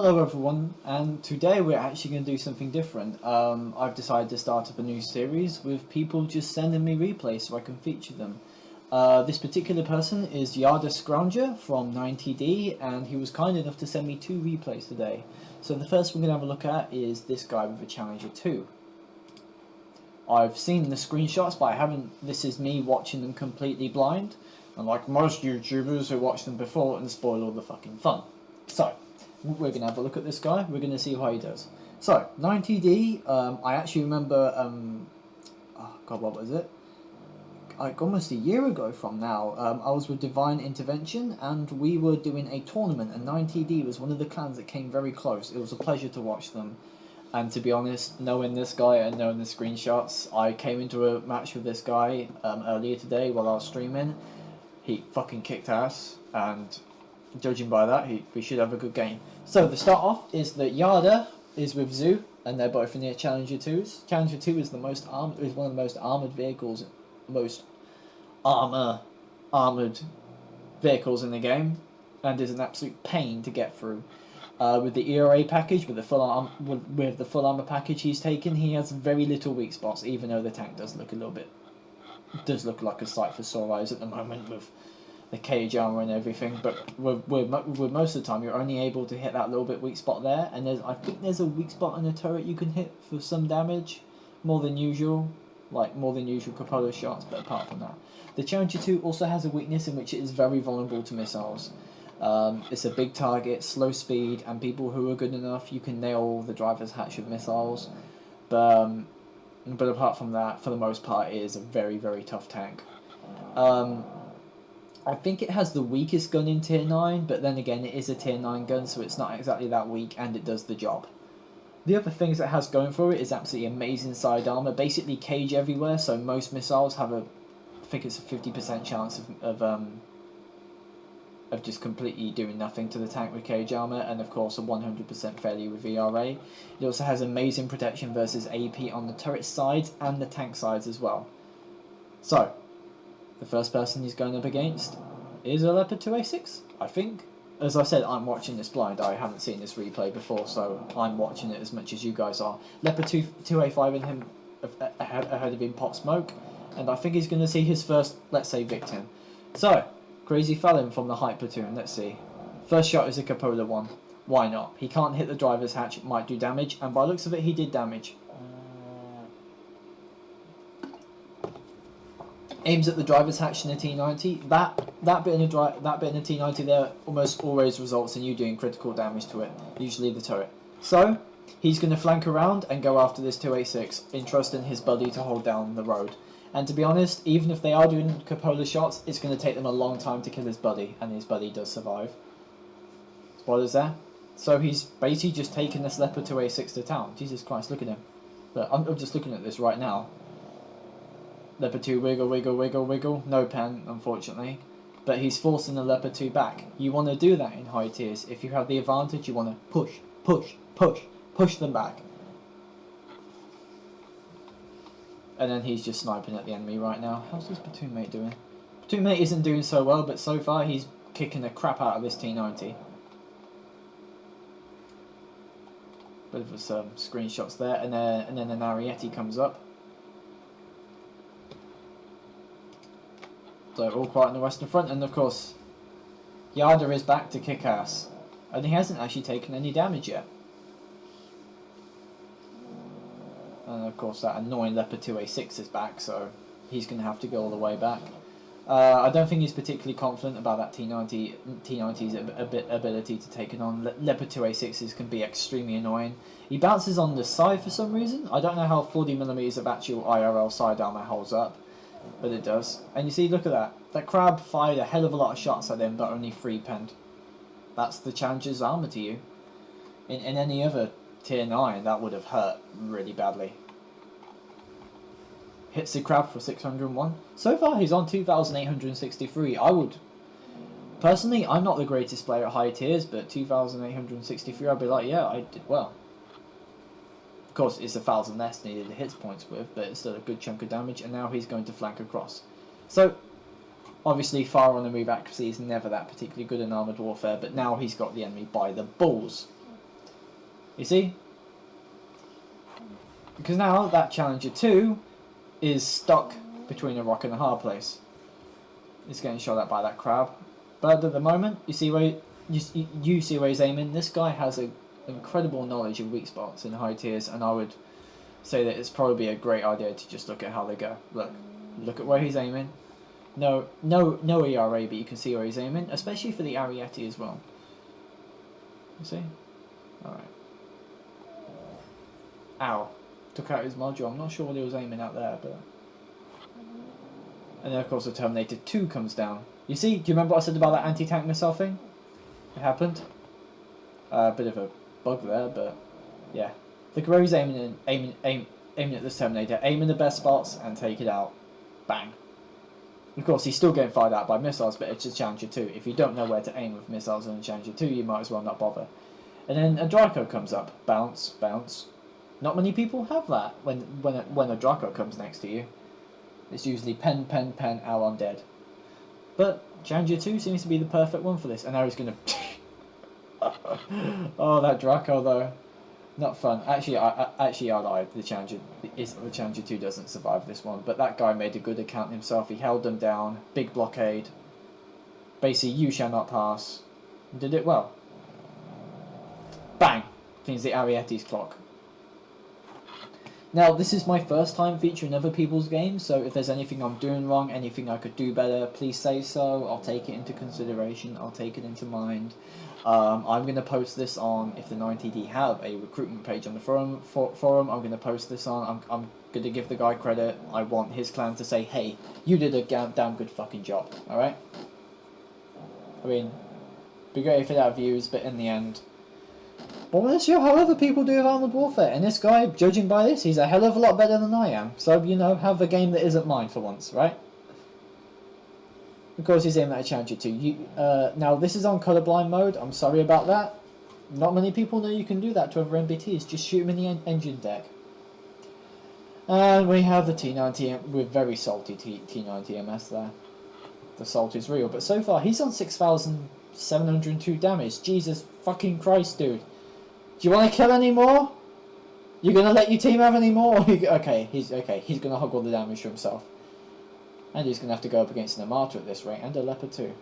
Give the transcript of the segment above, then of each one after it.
Hello everyone, and today we're actually going to do something different. I've decided to start up a new series with people just sending me replays so I can feature them. This particular person is Jarda Scrounger from 90D, and he was kind enough to send me 2 replays today. So the first we're going to have a look at is this guy with a Challenger2. I've seen the screenshots, but I haven't. This is me watching them completely blind, unlike most YouTubers who watch them before and spoil all the fucking fun. So we're going to have a look at this guy. We're going to see how he does. So 90D, I actually remember, oh god, what was it? Like almost a year ago from now, I was with Divine Intervention and we were doing a tournament, and 90D was one of the clans that came very close. It was a pleasure to watch them. And to be honest, knowing this guy and knowing the screenshots, I came into a match with this guy earlier today while I was streaming. He fucking kicked ass, and judging by that, we should have a good game. So the start off is that Jarda is with Zoo, and they're both in the Challenger2s. Challenger2 is one of the most armoured vehicles, most armoured vehicles in the game, and is an absolute pain to get through. With the ERA package, with the full armor package he's taken, he has very little weak spots. Even though the tank does look like a sight for sore eyes at the moment with the cage armor and everything. But with most of the time, you're only able to hit that little bit weak spot there. And I think there's a weak spot on the turret you can hit for some damage, more than usual cupola shots. But apart from that, the Challenger2 also has a weakness in which it is very vulnerable to missiles. It's a big target, slow speed, and people who are good enough, you can nail the driver's hatch with missiles. But apart from that, for the most part, it is a very, very tough tank. I think it has the weakest gun in tier 9, but then again, it is a tier 9 gun, so it's not exactly that weak, and it does the job. The other things it has going for it is absolutely amazing side armor, basically cage everywhere, so most missiles have I think it's a 50% chance of just completely doing nothing to the tank with cage armor, and of course a 100% failure with ERA. It also has amazing protection versus AP on the turret sides and the tank sides as well. So, the first person he's going up against is a Leopard2A5, I think. As I said, I'm watching this blind. I haven't seen this replay before, so I'm watching it as much as you guys are. Leopard2A5 and him ahead of him pop smoke, and I think he's going to see his first, let's say, victim. So, Crazy Fallon from the Hype Platoon, let's see. First shot is a cupola one. Why not? He can't hit the driver's hatch, it might do damage, and by the looks of it, he did damage. Aims at the driver's hatch in a T90. That bit in a T90 there almost always results in you doing critical damage to it, usually the turret. So, he's going to flank around and go after this 2A6, entrusting his buddy to hold down the road. And to be honest, even if they are doing cupola shots, it's going to take them a long time to kill his buddy, and his buddy does survive. Spoilers there. So he's basically just taken this Leopard2A6 to town. Jesus Christ, look at him. Look, I'm just looking at this right now. Leopard2 wiggle, wiggle, wiggle, wiggle. No pen, unfortunately. But he's forcing the Leopard2 back. You want to do that in high tiers. If you have the advantage, you want to push, push, push, push them back. And then he's just sniping at the enemy right now. How's this platoon mate doing? Platoon mate isn't doing so well, but so far he's kicking the crap out of this T90. Bit of some screenshots there, and then an Arietti comes up. So all quiet on the western front, and of course, Jarda is back to kick ass, and he hasn't actually taken any damage yet. And of course that annoying Leopard2A6 is back, so he's going to have to go all the way back. I don't think he's particularly confident about that T90's ability to take it on. Leopard2A6s can be extremely annoying. He bounces on the side for some reason. I don't know how 40mm of actual IRL side armor holds up, but it does. And you see, look at that. That crab fired a hell of a lot of shots at him, but only 3 penned. That's the Challenger's armor to you. In any other tier 9, that would have hurt really badly. Hits the crab for 601. So far, he's on 2,863. Personally, I'm not the greatest player at high tiers, but 2,863, I'd be like, yeah, I did well. Of course, it's 1,000 less than he did the hits points with, but it's still a good chunk of damage, and now he's going to flank across. So, obviously, fire on the move accuracy is never that particularly good in Armoured Warfare, but now he's got the enemy by the balls. You see? Because now that Challenger2 is stuck between a rock and a hard place. It's getting shot at by that crab. But at the moment, you see where you see where he's aiming. This guy has an incredible knowledge of weak spots in high tiers, and I would say that it's probably a great idea to just look at how they go. Look at where he's aiming. No ERA, but you can see where he's aiming, especially for the Ariete as well. You see? Alright. Ow. Took out his module. I'm not sure what he was aiming at there, but... And then of course the Terminator 2 comes down. You see? Do you remember what I said about that anti-tank missile thing? It happened. A bit of a bug there, but... Yeah. Look where he's aiming at this Terminator. Aim in the best spots and take it out. Bang. Of course, he's still getting fired at by missiles, but it's a Challenger2. If you don't know where to aim with missiles in a Challenger2, you might as well not bother. And then a Draco comes up. Bounce, bounce. Not many people have that when a Draco comes next to you. It's usually pen, pen, pen, ow, I'm dead. But Challenger2 seems to be the perfect one for this. And now he's going to... Oh, that Draco, though. Not fun. Actually, I lied. The Challenger2 doesn't survive this one. But that guy made a good account himself. He held them down. Big blockade. Basically, you shall not pass. Did it well. Bang! Cleans the Ariete's clock. Now, this is my first time featuring other people's games, so if there's anything I'm doing wrong, anything I could do better, please say so. I'll take it into consideration. I'll take it into mind. I'm going to post this on, if the 9TD have a recruitment page on the forum, I'm going to post this on. I'm going to give the guy credit. I want his clan to say, hey, you did a damn good fucking job, alright? I mean, be great if it had views, but in the end... Well, let's show how other people do Armored Warfare, and this guy, judging by this, he's a hell of a lot better than I am. So, you know, have a game that isn't mine for once, right? Of course, he's aiming at a Challenger2. Now, this is on colorblind mode. I'm sorry about that. Not many people know you can do that to other MBTs. Just shoot him in the engine deck. And we have the T90, with very salty T90MS there. The salt is real. But so far, he's on 6,702 damage. Jesus fucking Christ, dude. Do you want to kill any more? You're going to let your team have any more? Okay, he's going to hug all the damage for himself. And he's going to have to go up against an Armata at this rate, and a Leopard 2.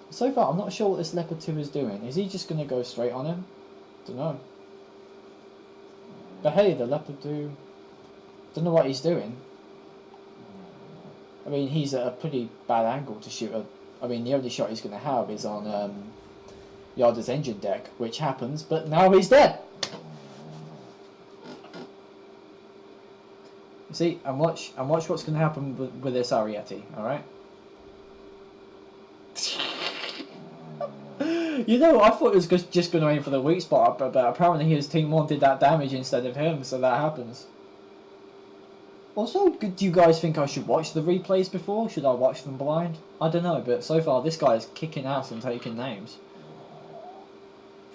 So far, I'm not sure what this Leopard 2 is doing. Is he just going to go straight on him? Don't know. But hey, the Leopard 2... Don't know what he's doing. I mean, he's at a pretty bad angle to shoot a... I mean, the only shot he's going to have is on Jarda's engine deck, which happens, but now he's dead! See, and watch what's going to happen with this Ariete, alright? You know, I thought it was just going to aim for the weak spot, but apparently his team wanted that damage instead of him, so that happens. Also, do you guys think I should watch the replays before? Should I watch them blind? I don't know, but so far this guy is kicking ass and taking names.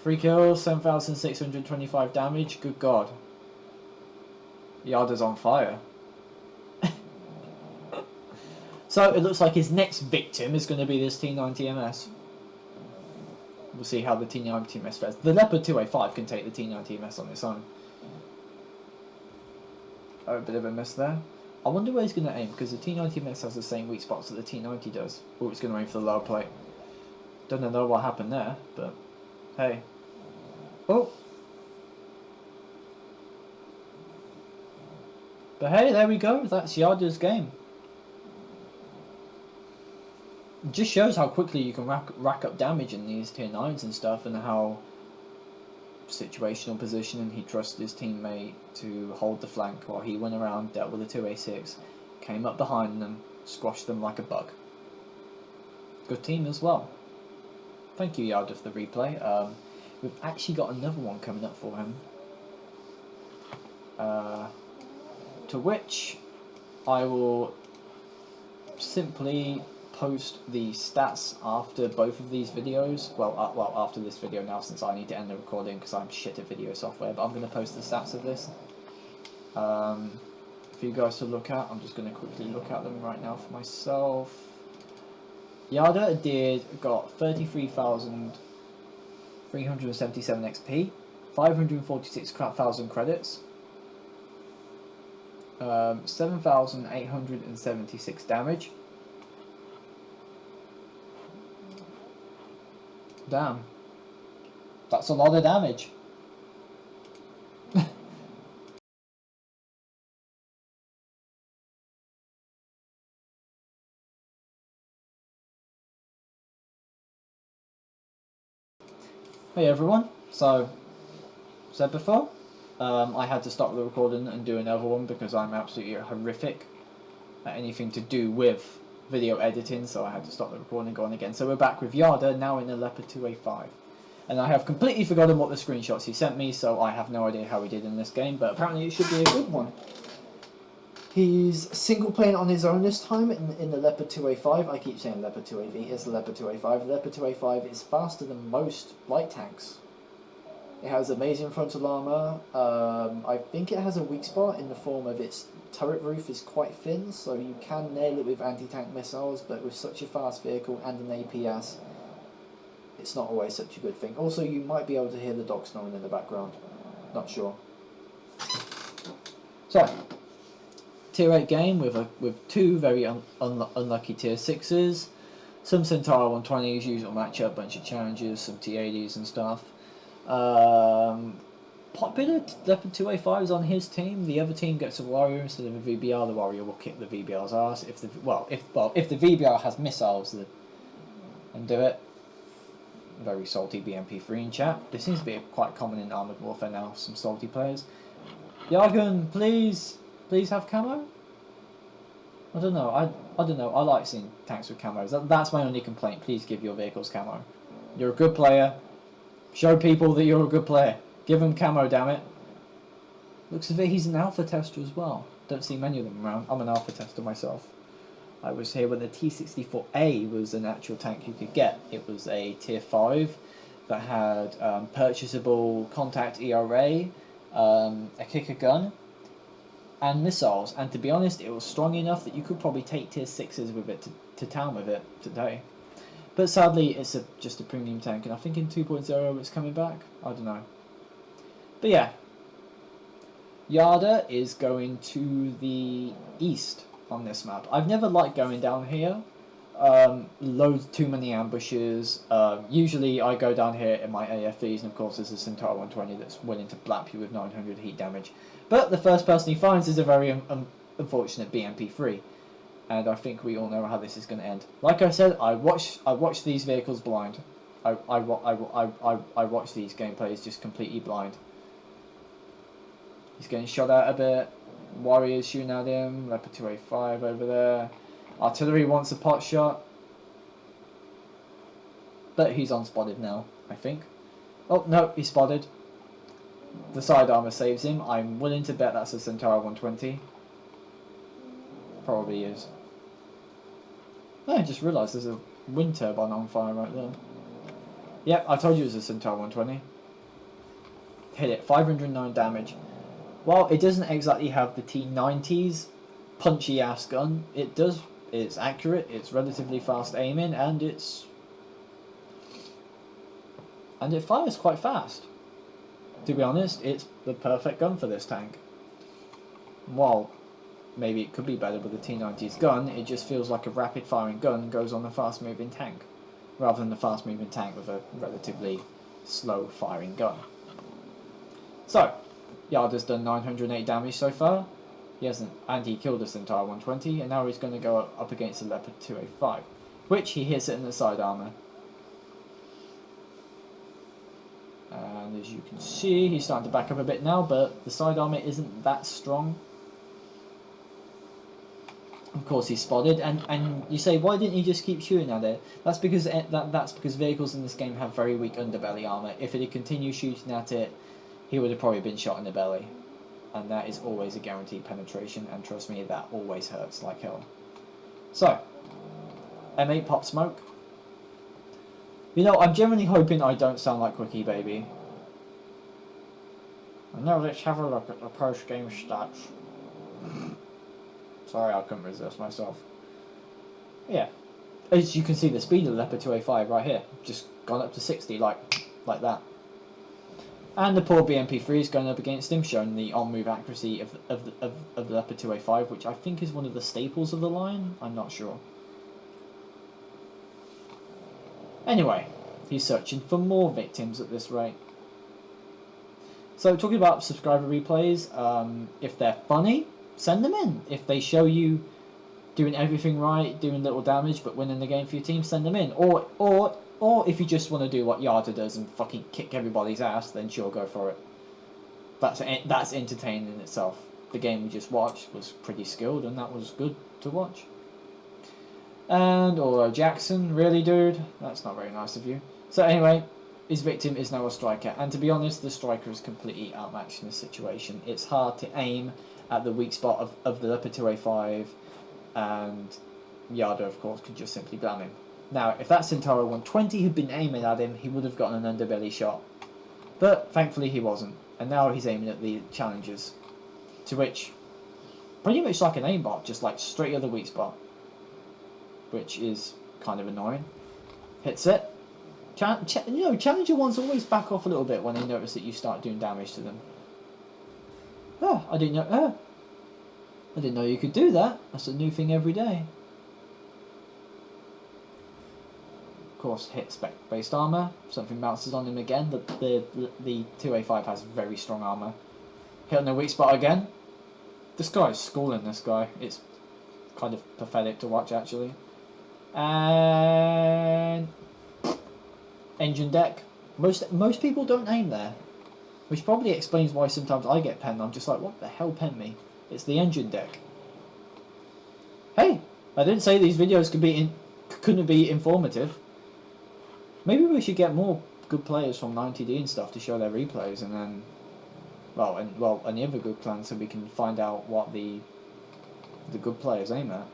3 kills, 7,625 damage, good god. Jarda's on fire. So it looks like his next victim is going to be this T90MS. We'll see how the T90MS fares. The Leopard2A5 can take the T90MS on its own. Oh, a bit of a miss there. I wonder where he's going to aim, because the T90MS has the same weak spots that the T90 does. Oh, it's going to aim for the lower plate. Don't know what happened there, but hey. Oh! But hey, there we go. That's Jarda's game. It just shows how quickly you can rack up damage in these tier 9s and stuff, and how situational positioning he trusted his teammate to hold the flank while he went around, dealt with a 2A6, came up behind them, squashed them like a bug. Good team as well. Thank you, Jarda, for the replay. We've actually got another one coming up for him. To which I will simply post the stats after both of these videos. Well, after this video now, since I need to end the recording because I'm shit at video software. But I'm going to post the stats of this for you guys to look at. I'm just going to quickly look at them right now for myself. Jarda got 33,377 XP, 546,000 credits, 7,876 damage. Damn, that's a lot of damage. Hey everyone, so said before, I had to stop the recording and do another one because I'm absolutely horrific at anything to do with video editing, so I had to stop the recording and go on again. So we're back with Jarda, now in the Leopard2A5. And I have completely forgotten what the screenshots he sent me, so I have no idea how he did in this game, but apparently it should be a good one. He's single playing on his own this time in the Leopard2A5. I keep saying Leopard2AV, it's the Leopard2A5. Leopard2A5 is faster than most light tanks. It has amazing frontal armour. I think it has a weak spot in the form of its turret roof is quite thin, so you can nail it with anti-tank missiles, but with such a fast vehicle and an APS, it's not always such a good thing. Also, you might be able to hear the dog snoring in the background. Not sure. So, Tier 8 game with two very unlucky Tier 6s, some Centaur 120s, usual matchup, bunch of challenges, some T80s and stuff. Popular Leopard2A5 on his team. The other team gets a warrior instead of a VBR. The warrior will kick the VBR's ass if the VBR has missiles, and do it. Very salty BMP3 in chat. This seems to be quite common in Armoured Warfare now. Some salty players. Jargon, please have camo. I don't know. I don't know. I like seeing tanks with camos. That's my only complaint. Please give your vehicles camo. You're a good player. Show people that you're a good player. Give them camo, damn it. Looks as if he's an alpha tester as well. Don't see many of them around. I'm an alpha tester myself. I was here when the T64A was an actual tank you could get. It was a tier 5 that had purchasable contact ERA, a kicker gun, and missiles. And to be honest, it was strong enough that you could probably take tier 6s with it to town with it today. But sadly, it's just a premium tank, and I think in 2.0 it's coming back. I don't know. But yeah, Jarda is going to the east on this map. I've never liked going down here. Too many ambushes. Usually I go down here in my AFVs, and of course there's a Centaur 120 that's willing to blap you with 900 heat damage. But the first person he finds is a very unfortunate BMP3. And I think we all know how this is going to end. Like I said, I watch these vehicles blind. I watch these gameplays just completely blind. He's getting shot at a bit. Warriors shooting at him. Leopard2A5 over there. Artillery wants a pot shot. But he's unspotted now, I think. Oh, no, he's spotted. The side armor saves him. I'm willing to bet that's a Centaur 120. Probably is. Oh, I just realised there's a wind turbine on fire right there. Yep, I told you it was a Centaur 120. Hit it, 509 damage. While it doesn't exactly have the T90's punchy ass gun, it's accurate, it's relatively fast aiming, and it fires quite fast. To be honest, it's the perfect gun for this tank. While maybe it could be better with the T90's gun, it just feels like a rapid firing gun goes on a fast moving tank, rather than a fast moving tank with a relatively slow firing gun. So, Jarda's done 908 damage so far. He killed a Centaur 120, and now he's going to go up against the Leopard2A5, which he hits it in the side armor. And as you can see, he's starting to back up a bit now, but the side armor isn't that strong. Of course he's spotted, and you say, why didn't he just keep shooting at it? That's because vehicles in this game have very weak underbelly armor. If it had continued shooting at it, he would have probably been shot in the belly. And that is always a guaranteed penetration, and trust me, that always hurts like hell. So, M8 pop smoke. You know, I'm generally hoping I don't sound like Quickie Baby. And now let's have a look at the post-game stats. Sorry, I couldn't resist myself. Yeah. As you can see, the speed of the Leopard2A5 right here, just gone up to 60 like that. And the poor BMP3 is going up against him, showing the on-move accuracy of the Leopard2A5, which I think is one of the staples of the line. I'm not sure. Anyway, he's searching for more victims at this rate. So talking about subscriber replays, if they're funny, send them in. If they show you doing everything right, doing little damage but winning the game for your team, send them in. Or if you just want to do what Jarda does and fucking kick everybody's ass, then sure, go for it. That's entertaining in itself. The game we just watched was pretty skilled, and that was good to watch. And although Jackson, really, dude, that's not very nice of you. So anyway, his victim is now a striker, and to be honest, the striker is completely outmatched in this situation. It's hard to aim at the weak spot of the Leopard2A5, and Jarda, of course, could just simply blam him. Now, if that Centauro 120 had been aiming at him, he would have gotten an underbelly shot. But thankfully he wasn't, and now he's aiming at the Challengers, to which, pretty much like an aimbot, just like straight at the weak spot, which is kind of annoying. Hits it. Challenger ones always back off a little bit when they notice that you start doing damage to them. Oh, I didn't know you could do that. That's a new thing every day. Of course, hit spec-based armor. Something bounces on him again. The 2A5 has very strong armor. Hit on the weak spot again. This guy is schooling this guy. It's kind of pathetic to watch, actually. And engine deck. Most people don't aim there, which probably explains why sometimes I get penned. I'm just like, what the hell penned me? It's the engine deck. Hey, I didn't say these videos couldn't be informative. Maybe we should get more good players from 90D and stuff to show their replays, and then, any other good plans, so we can find out what the good players aim at.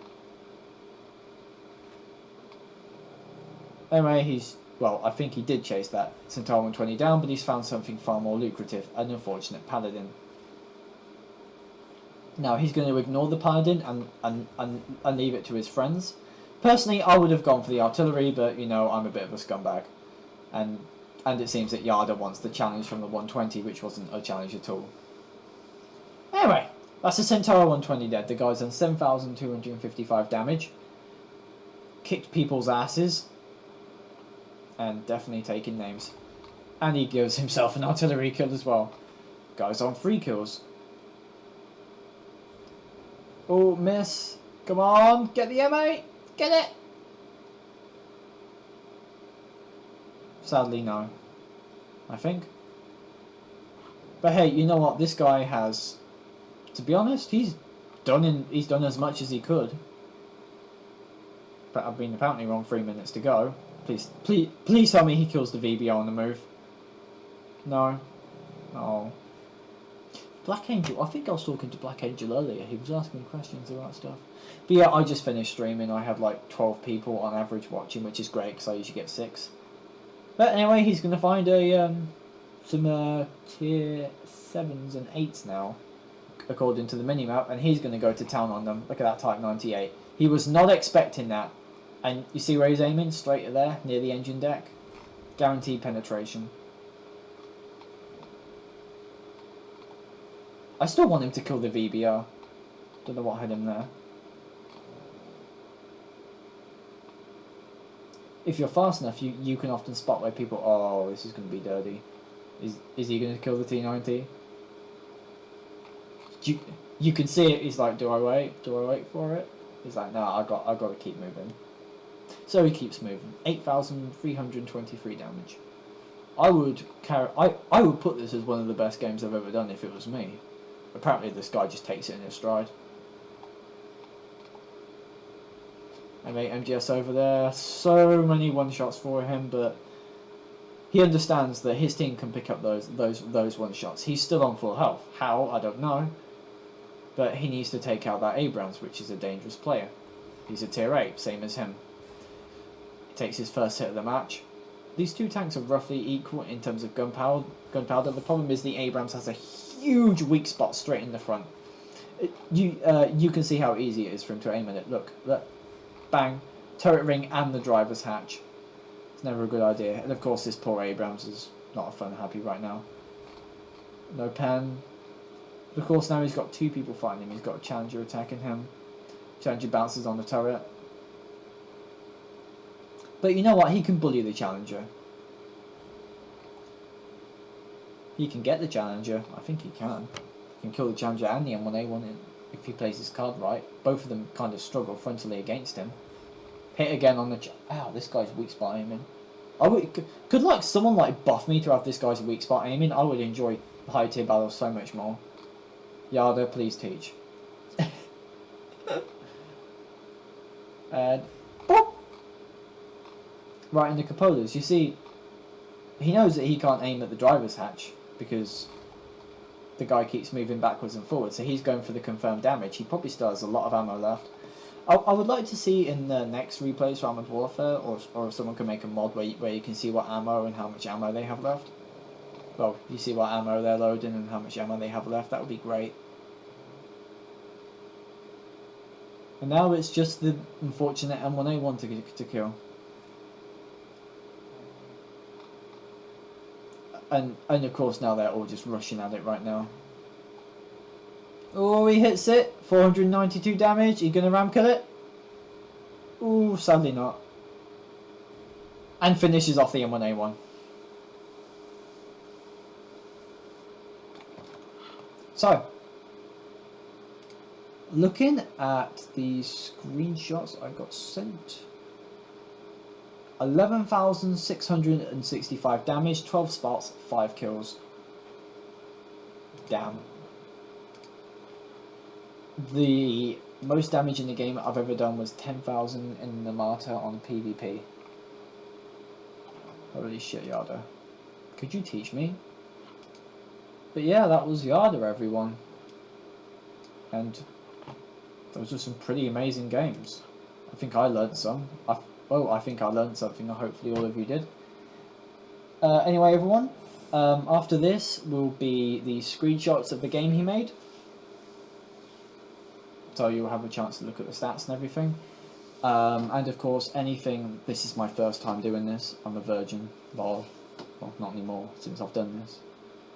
Anyway, I think he did chase that Centaur 120 down, but he's found something far more lucrative, an unfortunate Paladin. Now, he's going to ignore the Paladin and leave it to his friends. Personally, I would have gone for the artillery, but, you know, I'm a bit of a scumbag. And it seems that Jarda wants the challenge from the 120, which wasn't a challenge at all. Anyway, that's the Centaur 120 dead. The guy's done 7,255 damage. Kicked people's asses. And definitely taking names. And he gives himself an artillery kill as well. Guy's on 3 kills. Oh, miss. Come on, get the M8. Get it. Sadly, no. I think. But hey, you know what? This guy has, to be honest, he's done as much as he could. But I've been apparently wrong. 3 minutes to go. Please tell me he kills the VBO on the move. No. Oh. Black Angel. I think I was talking to Black Angel earlier. He was asking me questions about stuff. But yeah, I just finished streaming. I have like 12 people on average watching, which is great because I usually get 6. But anyway, he's going to find some tier 7s and 8s now, according to the minimap, and he's going to go to town on them. Look at that Type 98. He was not expecting that. And you see where he's aiming? Straight there, near the engine deck. Guaranteed penetration. I still want him to kill the VBR. Don't know what had him there. If you're fast enough, you can often spot where people... Oh, this is going to be dirty. Is he going to kill the T90? You can see it. He's like, do I wait? Do I wait for it? He's like, no, I got to keep moving. So he keeps moving. 8,323 damage. I would put this as one of the best games I've ever done if it was me. Apparently this guy just takes it in his stride. M8 MGS over there. So many one-shots for him, but he understands that his team can pick up those one-shots. He's still on full health. How? I don't know. But he needs to take out that Abrams, which is a dangerous player. He's a tier 8, same as him. Takes his first hit of the match. These two tanks are roughly equal in terms of gunpowder. The problem is the Abrams has a huge weak spot straight in the front. You can see how easy it is for him to aim at it. Look, bang, turret ring and the driver's hatch. It's never a good idea. And of course this poor Abrams is not fun happy right now. No pen. But of course now he's got 2 people fighting him. He's got a Challenger attacking him. Challenger bounces on the turret. But you know what? He can bully the Challenger. He can get the Challenger. I think he can. He can kill the Challenger and the M1A1 if he plays his card right. Both of them kind of struggle frontally against him. Hit again on the... Ow, this guy's weak spot aiming. Could like someone like buff me to have this guy's weak spot aiming? I would enjoy high tier battles so much more. Jarda, please teach. And boop! Right in the cupolas. You see, he knows that he can't aim at the driver's hatch because the guy keeps moving backwards and forwards, so he's going for the confirmed damage. He probably still has a lot of ammo left. I would like to see in the next replays for Armored Warfare, or if someone can make a mod where you can see what ammo and how much ammo they have left. Well, you see what ammo they're loading and how much ammo they have left. That would be great. And now it's just the unfortunate M1A1 to kill. And of course now they're all just rushing at it right now. Oh, he hits it. 492 damage. He gonna ram kill it? Ooh, sadly not. And finishes off the M1A1. So, looking at the screenshots I got sent. 11,665 damage, 12 spots, 5 kills. Damn. The most damage in the game I've ever done was 10,000 in the Martyr on PvP. Holy shit, Jarda. Could you teach me? But yeah, that was Jarda, everyone. And those were some pretty amazing games. I think I learned some. I think I learned something. Hopefully all of you did. Anyway, everyone. After this will be the screenshots of the game he made. So you'll have a chance to look at the stats and everything. And of course, anything... This is my first time doing this. I'm a virgin. Well, not anymore since I've done this.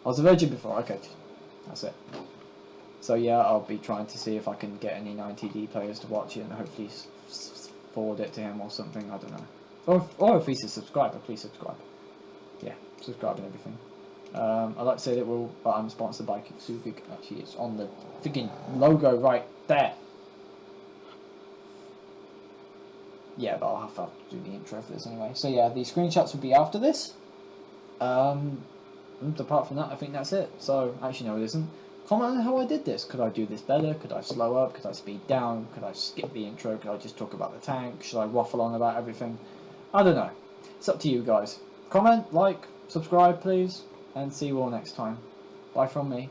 I was a virgin before. Okay, that's it. So yeah, I'll be trying to see if I can get any 90D players to watch it and hopefully forward it to him or something. I don't know. Or if he's a subscriber, please subscribe. Yeah, subscribe and everything. I'd like to say that I'm sponsored by Kitsugi. Actually, it's on the freaking logo right there. Yeah, but I'll have to do the intro for this anyway. So yeah, the screenshots will be after this. Apart from that, I think that's it. So, actually no it isn't. Comment on how I did this. Could I do this better? Could I slow up? Could I speed down? Could I skip the intro? Could I just talk about the tank? Should I waffle on about everything? I don't know. It's up to you guys. Comment, like, subscribe please, and see you all next time. Bye from me.